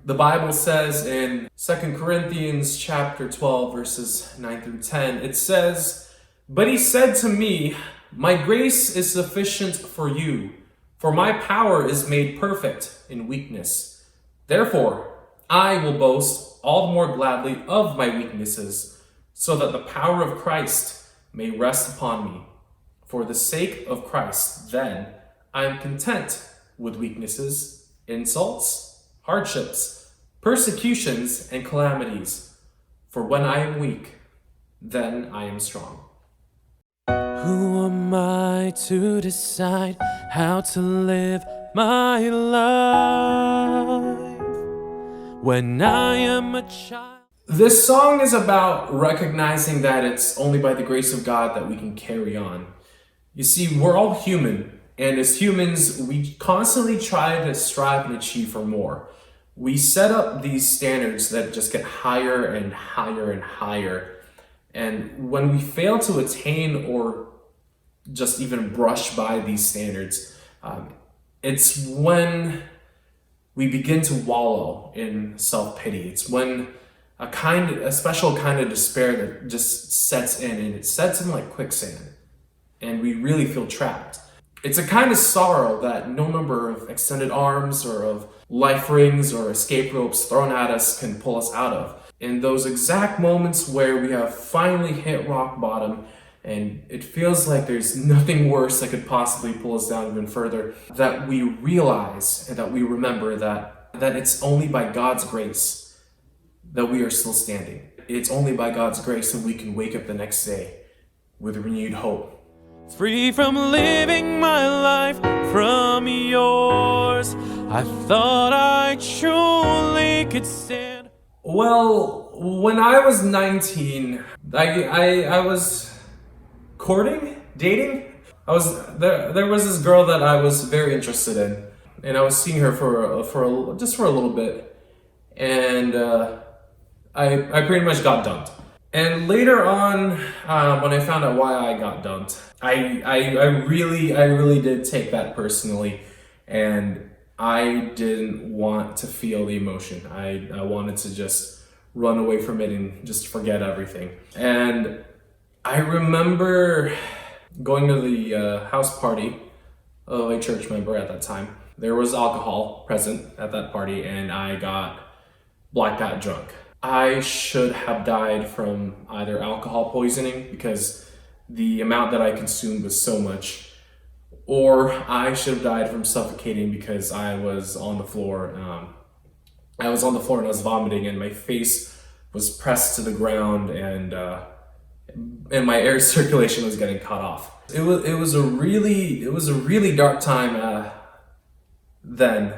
The Bible says in 2 Corinthians chapter 12, verses 9 through 10, it says, "But he said to me, my grace is sufficient for you, for my power is made perfect in weakness. Therefore, I will boast all the more gladly of my weaknesses, so that the power of Christ may rest upon me. For the sake of Christ, then, I am content with weaknesses, insults, hardships, persecutions, and calamities. For when I am weak, then I am strong." Who am I to decide how to live my life when I am a child? This song is about recognizing that it's only by the grace of God that we can carry on. You see, we're all human, and as humans, we constantly try to strive and achieve for more. We set up these standards that just get higher and higher and higher. And when we fail to attain or just even brush by these standards, it's when we begin to wallow in self-pity. It's when a special kind of despair that just sets in, and it sets in like quicksand, and we really feel trapped. It's a kind of sorrow that no number of extended arms or of life rings or escape ropes thrown at us can pull us out of. In those exact moments where we have finally hit rock bottom and it feels like there's nothing worse that could possibly pull us down even further, that we realize and that we remember that it's only by God's grace that we are still standing. It's only by God's grace that we can wake up the next day with renewed hope. Free from living my life from yours, I thought I truly could stand. Well, when I was 19, I was dating. There was this girl that I was very interested in, and I was seeing her for a little bit, and I pretty much got dumped. And later on, when I found out why I got dumped, I really did take that personally, and I didn't want to feel the emotion. I wanted to just run away from it and just forget everything. And I remember going to the house party of a church member at that time. There was alcohol present at that party, and I got blacked out drunk. I should have died from either alcohol poisoning because the amount that I consumed was so much, or I should have died from suffocating because I was on the floor. I was on the floor and I was vomiting, and my face was pressed to the ground, and my air circulation was getting cut off. It was a really dark time then,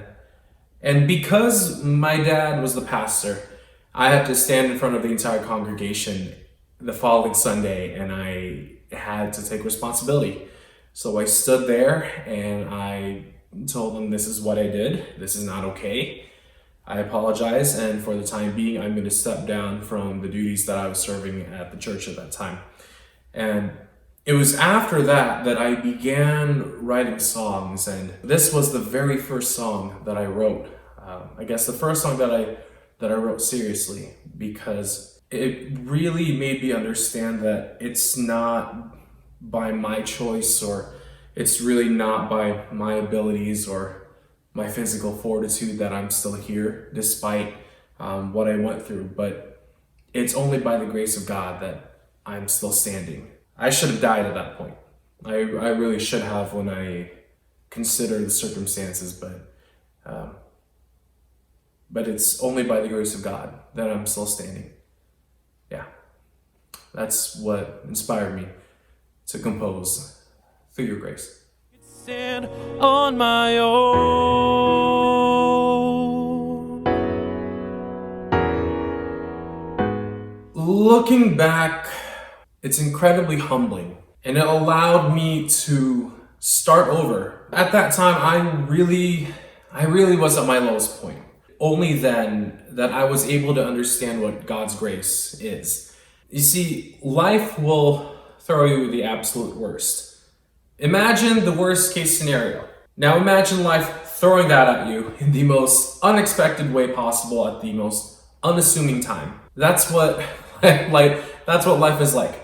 and because my dad was the pastor, I had to stand in front of the entire congregation the following Sunday, and I had to take responsibility. So I stood there and I told them, this is what I did. This is not okay. I apologize, and for the time being, I'm going to step down from the duties that I was serving at the church at that time. And it was after that I began writing songs, and this was the very first song that I wrote. I guess the first song that I wrote seriously, because it really made me understand that it's not by my choice, or it's really not by my abilities or my physical fortitude that I'm still here despite what I went through, but it's only by the grace of God that I'm still standing. I should have died at that point. I really should have when I consider the circumstances, but it's only by the grace of God that I'm still standing. Yeah, that's what inspired me to compose Through Your Grace. Stand on my own. Looking back, it's incredibly humbling, and it allowed me to start over. At that time, I really was at my lowest point. Only then that I was able to understand what God's grace is. You see, life will throw you the absolute worst. Imagine the worst case scenario. Now imagine life throwing that at you in the most unexpected way possible at the most unassuming time. That's what that's what life is like.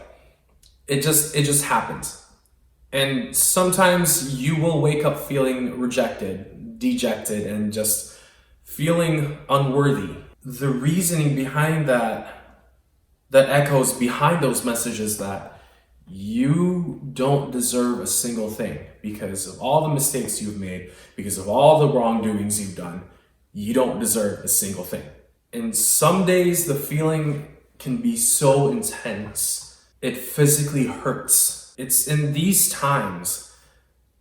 It just happens. And sometimes you will wake up feeling rejected, dejected, and just feeling unworthy. The reasoning behind that echoes behind those messages that you don't deserve a single thing because of all the mistakes you've made, because of all the wrongdoings you've done. You don't deserve a single thing. And some days the feeling can be so intense, it physically hurts. It's in these times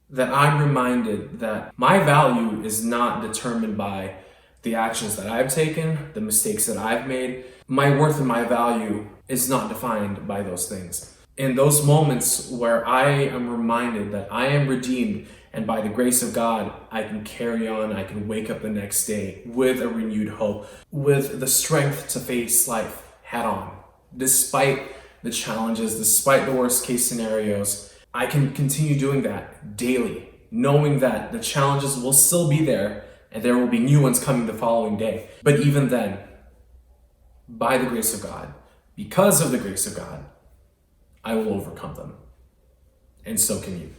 that I'm reminded that my value is not determined by the actions that I've taken, the mistakes that I've made. My worth and my value is not defined by those things. In those moments where I am reminded that I am redeemed and by the grace of God, I can carry on, I can wake up the next day with a renewed hope, with the strength to face life head on. Despite the challenges, despite the worst case scenarios, I can continue doing that daily, knowing that the challenges will still be there and there will be new ones coming the following day. But even then, by the grace of God, because of the grace of God, I will overcome them. And so can you.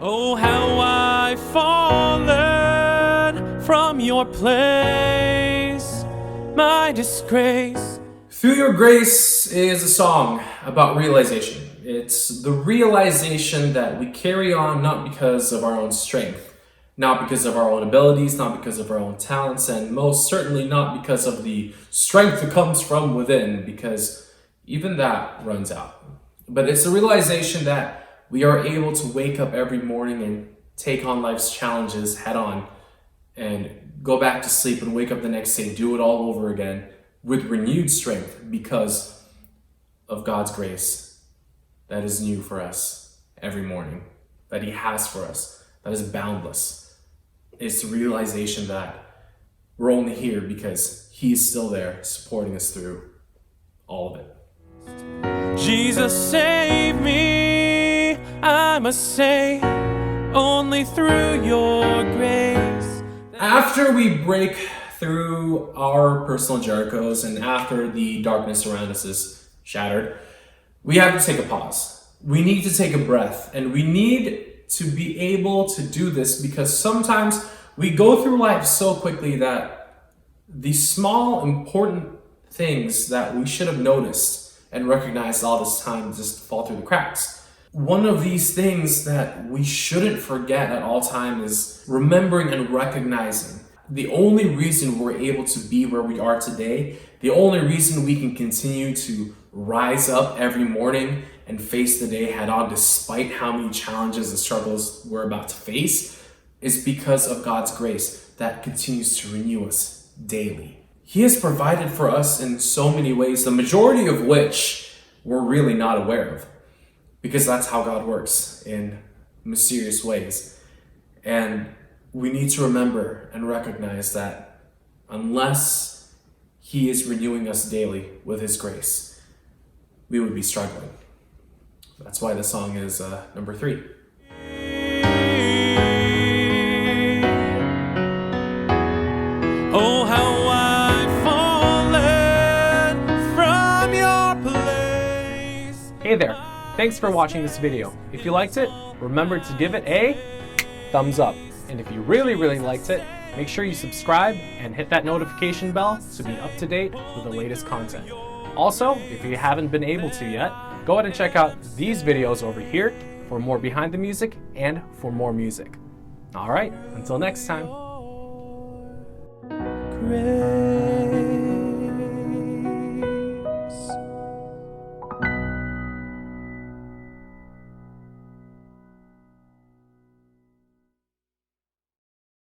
Oh, how I've fallen from your place, my disgrace. Through Your Grace is a song about realization. It's the realization that we carry on not because of our own strength, not because of our own abilities, not because of our own talents, and most certainly not because of the strength that comes from within, because even that runs out. But it's a realization that we are able to wake up every morning and take on life's challenges head on and go back to sleep and wake up the next day, do it all over again with renewed strength because of God's grace that is new for us every morning, that He has for us, that is boundless. It's the realization that we're only here because He is still there supporting us through all of it. Jesus, save me, I must say, only through your grace. After we break through our personal Jerichos and after the darkness around us is shattered, we have to take a pause. We need to take a breath, and we need to be able to do this because sometimes we go through life so quickly that the small, important things that we should have noticed and recognized all this time just fall through the cracks. One of these things that we shouldn't forget at all time is remembering and recognizing the only reason we're able to be where we are today, the only reason we can continue to rise up every morning and face the day head on despite how many challenges and struggles we're about to face, is because of God's grace that continues to renew us daily. He has provided for us in so many ways, the majority of which we're really not aware of, because that's how God works in mysterious ways. And we need to remember and recognize that unless He is renewing us daily with His grace, we would be struggling. That's why the song is number 3. Oh, how I've fallen from your place. Hey there, thanks for watching this video. If you liked it, remember to give it a thumbs up. And if you really liked it, make sure you subscribe and hit that notification bell to be up to date with the latest content. Also, if you haven't been able to yet, go ahead and check out these videos over here for more behind the music and for more music. Alright, until next time. Grace.